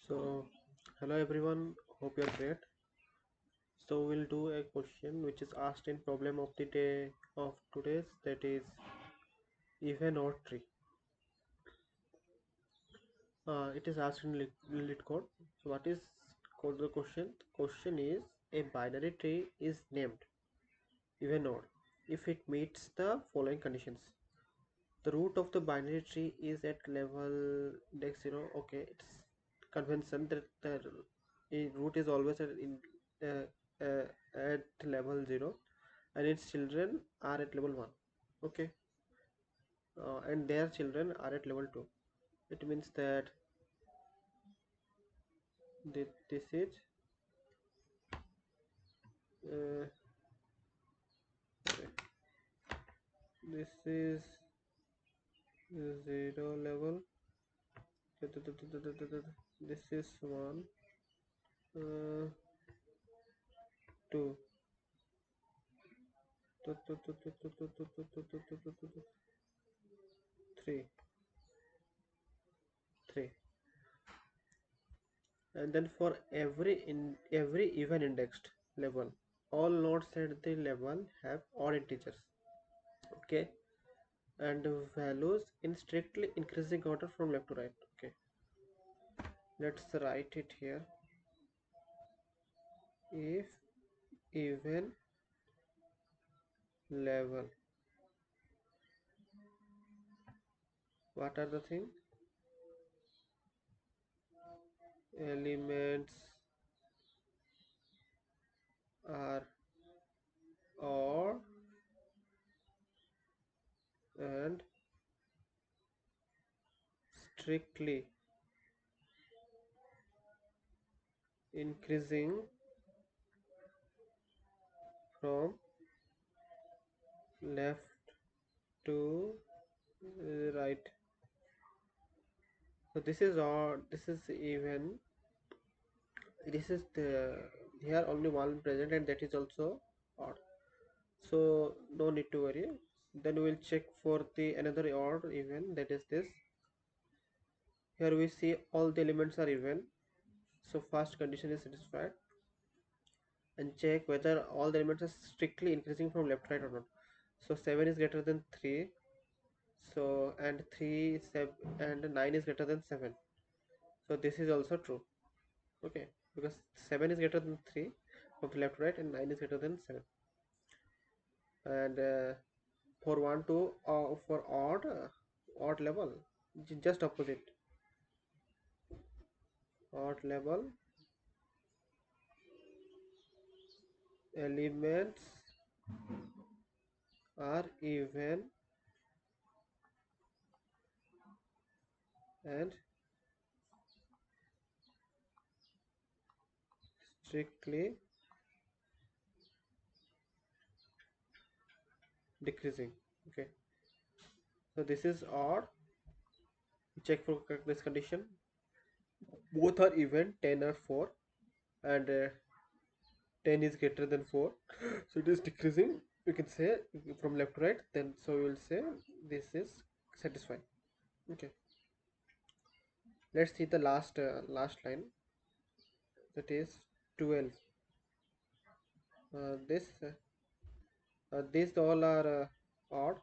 So, hello everyone, hope you're great. So, we'll do a question which is asked in problem of the day of today's, that is even or tree. It is asked in Leetcode. So, what is called the question? The question is a binary tree is named even or if it meets the following conditions. The root of the binary tree is at level index 0. Okay, it's convention that the root is always uh, at level 0 and its children are at level 1. Okay, and their children are at level 2. It means that this is uh, this is 0 level. This is 1, 2, 3, 3. And then for every even indexed level, all nodes at the level have odd integers. Okay, and values in strictly increasing order from left to right. Okay, let's write it here. If even level, what are the things? Elements are odd and strictly increasing from left to right. So this is odd, this is even, this is the here only one present and that is also odd, so no need to worry. Then we will check for the another odd even, that is this. Here we see all the elements are even, so first condition is satisfied. And check whether all the elements are strictly increasing from left to right or not. So 7 is greater than 3, so and 3 is 7 and 9 is greater than 7, so this is also true. Okay, because 7 is greater than 3 from the left to right and 9 is greater than 7. And for 1 to for odd level, just opposite. Odd level elements are even and strictly decreasing. Okay, so this is odd. Check for this condition. Both are even, 10 or 4, and 10 is greater than 4, so it is decreasing. You can say from left to right, then so we will say this is satisfied. Okay, let's see the last line, that is 12. These all are odd,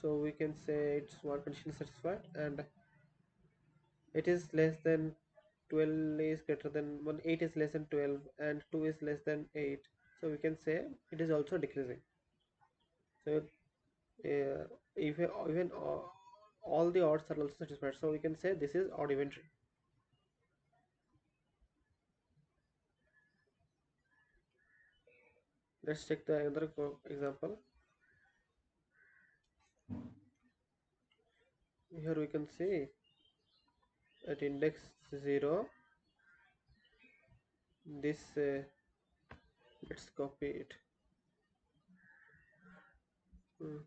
so we can say it's one condition satisfied, and it is less than 12 is greater than 1, 8 is less than 12 and 2 is less than 8, so we can say it is also decreasing. So even all the odds are also satisfied, so we can say this is odd even tree. Let's take the another example. Here we can see at index 0 this let's copy it. Hmm.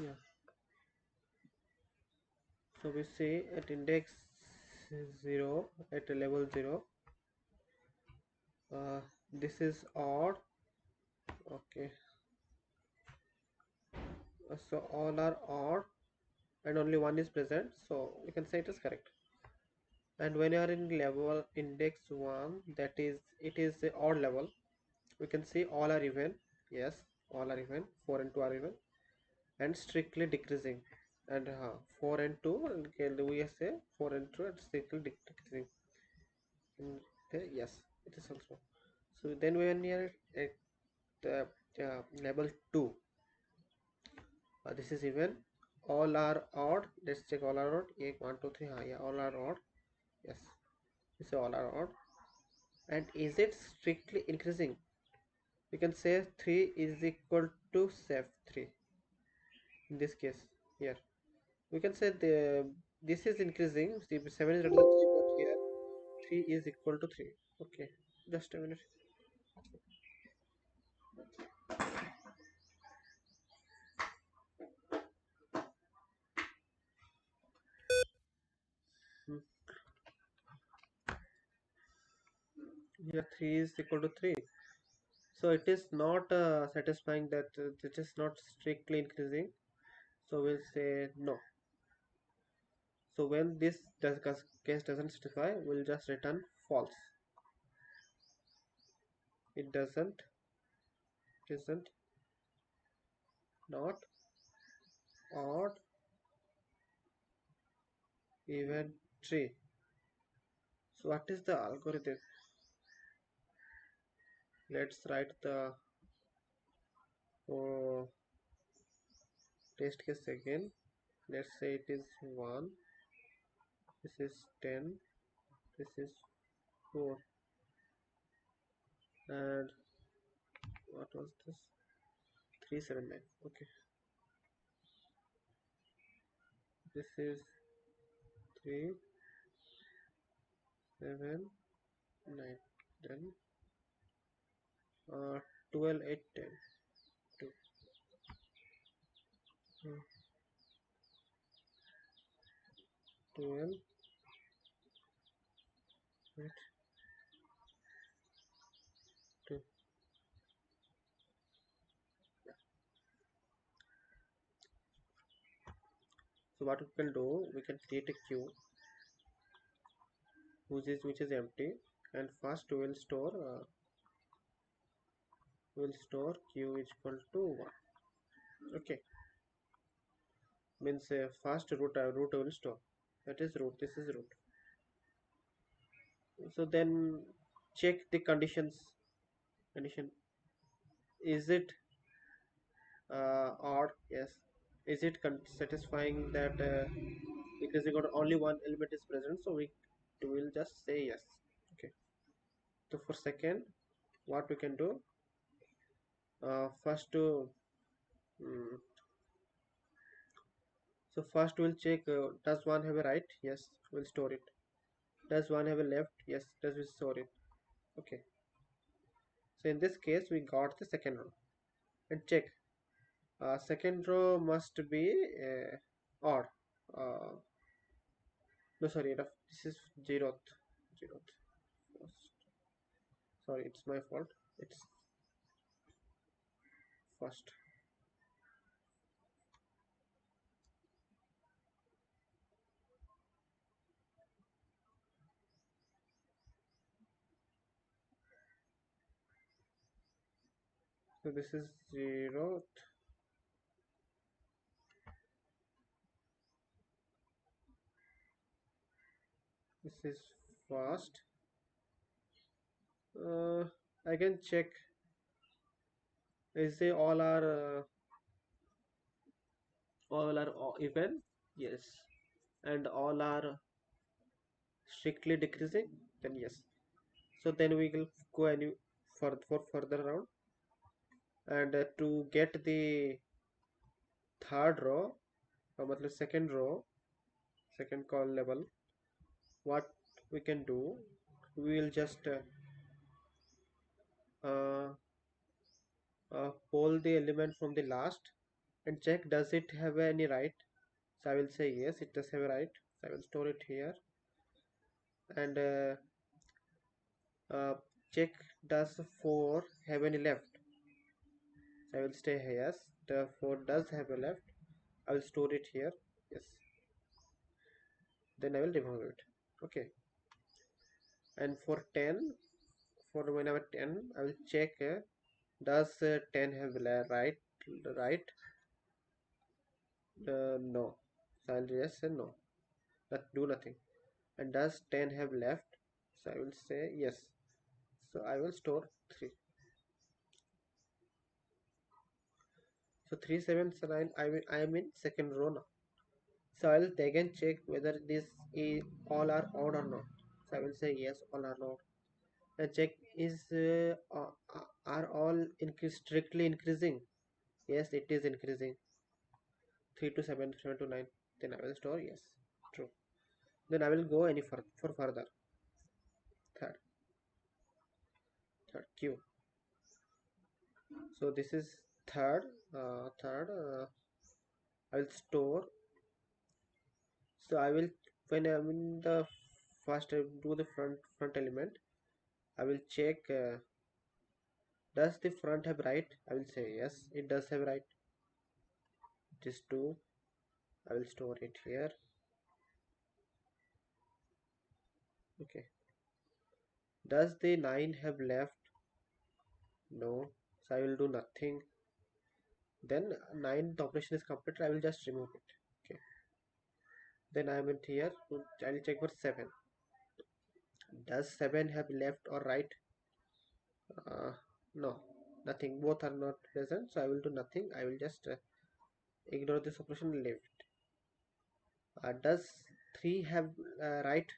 Yeah. So we say at index 0, at level 0, this is odd. Okay. So all are odd and only one is present, so we can say it is correct. And when you are in level index 1, that is, it is the odd level, we can see all are even. Yes, all are even, 4 and 2 are even, and strictly decreasing. And 4 and 2, and we say 4 and 2 and strictly decreasing. And yes, it is also. So then when we are at level 2, this is even, all are odd. Let's check all are odd. 1 2 3, yeah, all are odd. Yes, this all are odd. And is it strictly increasing? We can say 3 is equal to save 3 in this case. Here we can say this is increasing. See, 7 is greater than 3, but here 3 is equal to 3. Okay, just a minute. Hmm. Here 3 is equal to 3, so it is not satisfying, that it is not strictly increasing, so we'll say no. So when this case doesn't satisfy, we'll just return false. It isn't not odd even tree. So what is the algorithm? Let's write the oh, test case again. Let's say it is 1, this is 10, this is 4, and what was this? 379. Okay, this is 3 7 9. Then 12 8 10 2. 12 8 2. So what we can do, we can create a queue which is empty, and first we'll store q is equal to 1. Okay, means first root will store, that is root, this is root. So then check the condition, is it odd? Yes. Is it satisfying that because we got only one element is present, so we will just say yes. Okay, so for second, what we can do, first to mm, so first we'll check, does one have a right? Yes, we'll store it. Does one have a left? Yes, does we store it. Okay, so in this case we got the second row, and check, second row must be odd. uh, no, sorry, this is zeroth first. Sorry, it's my fault, it's first. So this is zeroth, this is first. uh, I can check, is they all are even? Yes. And all are strictly decreasing? Then yes. So then we will go any for further round, and to get the third row, second row, second call level, what we can do, we will just uh, pull the element from the last, and check does it have any right. So I will say yes, it does have a right. So I will store it here. And uh, check does 4 have any left. So I will stay here. Yes, the 4 does have a left. I will store it here. Yes, then I will remove it. Okay. And for 10, for whenever 10, I will check does 10 have right. No. So I'll just say no, that do nothing. And does 10 have left? So I will say yes. So I will store 3. So 3 7 9, I am in second row now. So I will again check whether this is all are odd or not. So I will say yes, all are odd. And check is are all strictly increasing. Yes, it is increasing. 3 to 7, 7 to 9. Then I will store yes, true. Then I will go any for further. Third, third Q. So this is third. I will store. So I will, when I'm in the first, I do the front element. I will check does the front have right. I will say yes, it does have right. It is 2. I will store it here. Okay. Does the 9 have left? No. So I will do nothing. Then 9, the operation is completed. I will just remove it. Okay. Then I am in here. I will check for 7. Does 7 have left or right? No, nothing. Both are not present. So I will do nothing. I will just ignore this operation and leave it. Does 3 have right?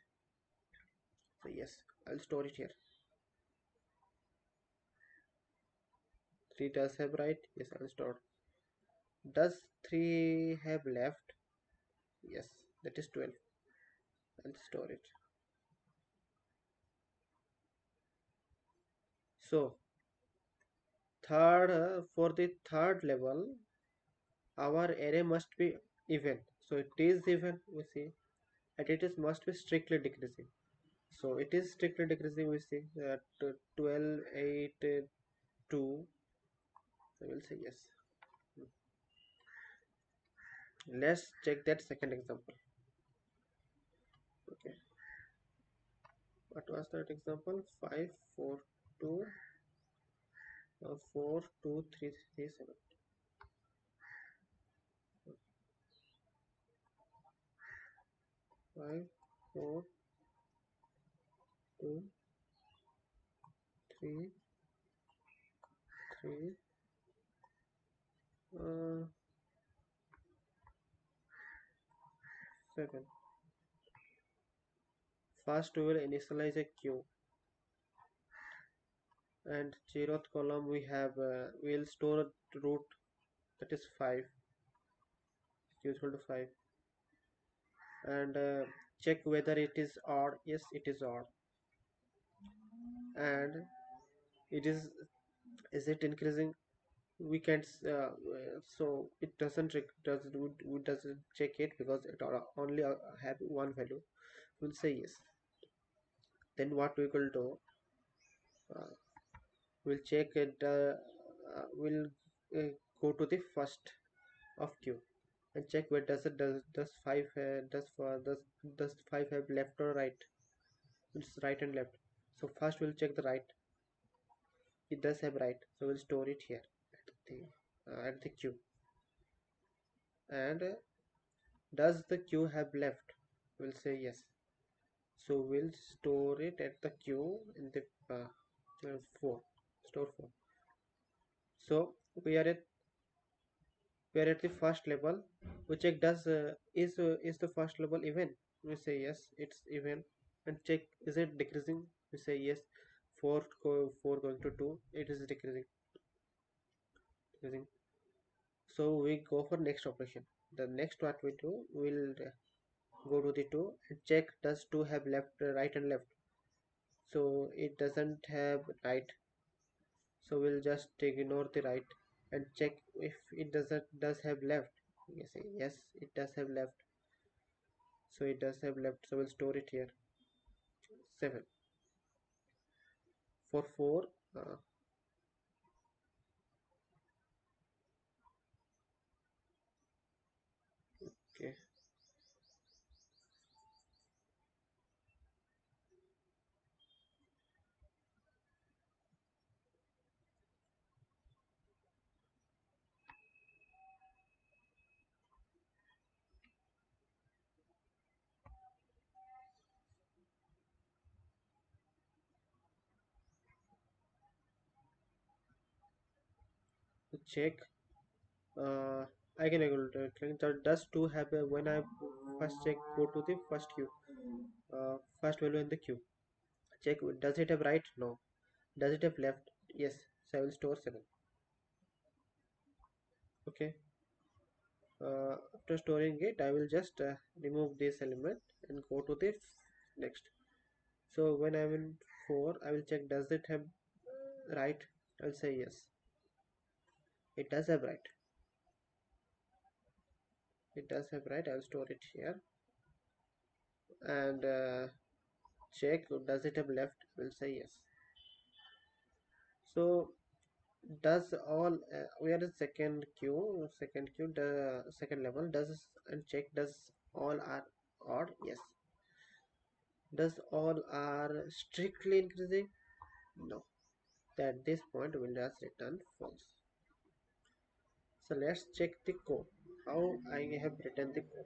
So yes, I'll store it here. 3 does have right. Yes, I'll store. Does 3 have left? Yes, that is 12. I'll store it. So third, for the third level, our array must be even. So it is even, we see, and it is must be strictly decreasing. So it is strictly decreasing, we see that 12 8 2. I will say yes. Let's check that second example. Okay, what was that example? 5 4 2 4 2 3 3 7. 5 4 2 3 3 7. First we will initialize a queue, and zeroth column we have we'll store root, that is 5, equal to 5. And check whether it is odd. Yes, it is odd. And it is it increasing? We can't so it doesn't doesn't check it because it only have one value. We'll say yes. Then what we will do, uh, we'll check it, we'll go to the first of queue and check where does 5 does 5 have left or right. It's right and left. So first we'll check the right. It does have right, so we'll store it here at the queue. And does the queue have left? We'll say yes. So we'll store it at the queue in the 4. Store 4. So we are at the first level. We check does is the first level even? We say yes, it's even. And check is it decreasing? We say yes. 4 going to 2, it is decreasing. So we go for next operation. The next what we do, we'll go to the 2 and check does 2 have left, right and left. So it doesn't have right, so we'll just ignore the right and check if it does have left. You say yes, it does have left. So it does have left, so we'll store it here. 7 for 4. Okay, to check, uh, I can able to click that does 2 have a, when I first check, go to the first queue, first value in the queue, check does it have right, no, does it have left, yes, so I will store 7. Okay, after storing it I will just remove this element and go to the next. So when I'm in 4 I will check does it have right, I'll say yes, it does have right, it does have right, I'll store it here. And check does it have left, will say yes. So does all we are in second queue, the second level, does and check does all are odd, yes. Does all are strictly increasing, no. At this point we'll just return false. So let's check the code, how I have written the code.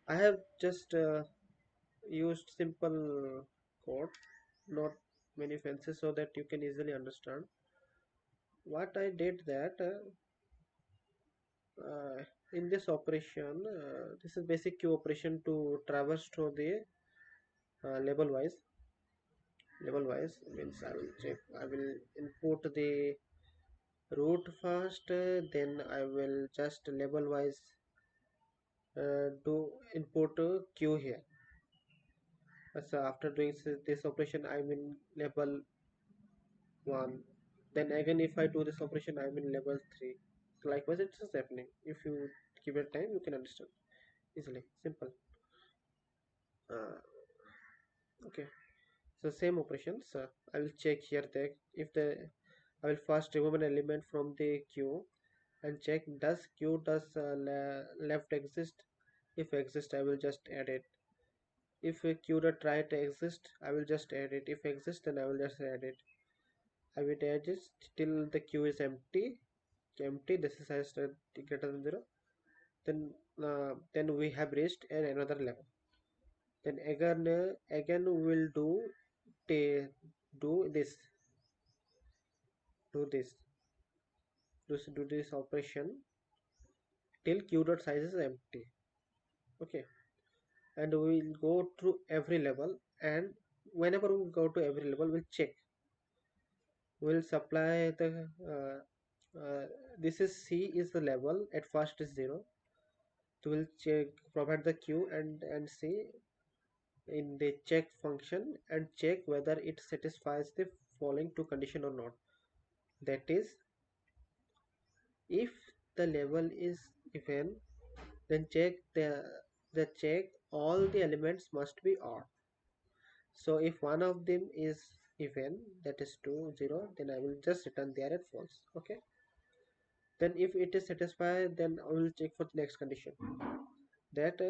I have just used simple code, not many fancy, so that you can easily understand what I did. That in this operation, this is basic queue operation to traverse through the level wise. Level wise means I will check, I will input the root first, then I will just level wise do input queue here. So after doing this operation I'm in level 1, then again if I do this operation I'm in level 3. So likewise it's just happening. If you give it time you can understand easily, simple. uh, okay, so same operations, I will check here that if the I will first remove an element from the queue and check does queue does left exist. If exist I will just add it. If a queue dot right exist I will just add it. If exist then I will just add it. I will add it till the queue is empty, this is as greater than 0. Then we have reached another level. Then again we will do this, do this do this operation till q dot size is empty. Okay, and we will go through every level, and whenever we go to every level we'll check, we'll supply the this is C is the level, at first is 0, so we'll check, provide the queue and see in the check function and check whether it satisfies the following two condition or not. That is, if the level is even, then check all the elements must be odd. So if one of them is even, that is 2 0, then I will just return there at false. Okay, then if it is satisfied then I will check for the next condition, that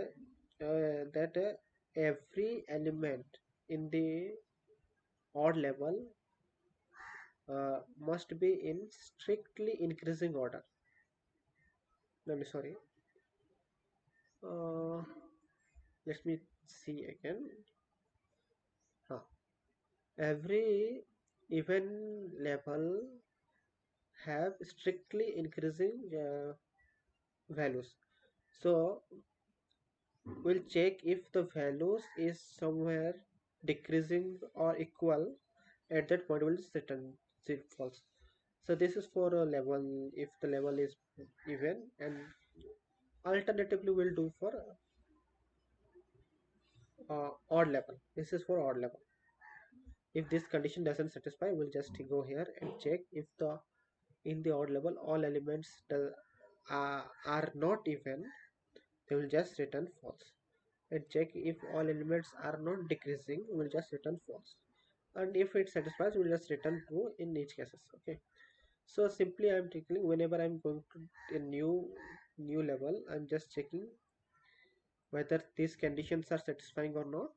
every element in the odd level must be in strictly increasing order. No, no, sorry, uh, let me see again. Huh. Every even level have strictly increasing values. So we'll check if the values is somewhere decreasing or equal, at that point we'll return false. So this is for a level, if the level is even, and alternatively we'll do for odd level. This is for odd level. If this condition doesn't satisfy we'll just go here and check if the in the odd level all elements are not even, they will just return false. And check if all elements are not decreasing, we will just return false. And if it satisfies, we will just return true in each cases. Okay, so simply I'm checking whenever I'm going to a new level, I'm just checking whether these conditions are satisfying or not.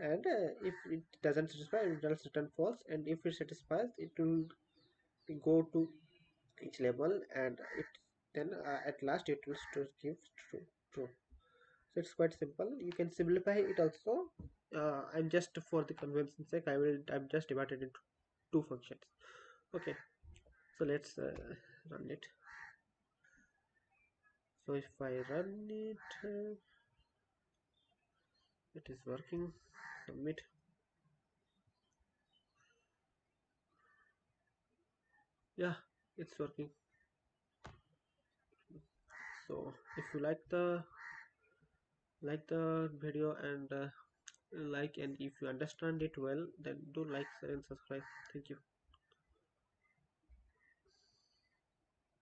And if it doesn't satisfy, it will just return false. And if it satisfies, it will go to each level, and it then at last it will give true. So it's quite simple. You can simplify it also. I'm just for the convenience sake, I'm just divided into two functions. Okay, so let's run it. So if I run it, it is working. Submit. Yeah, it's working. So if you like the video and like, and if you understand it well, then do like, share and subscribe. Thank you.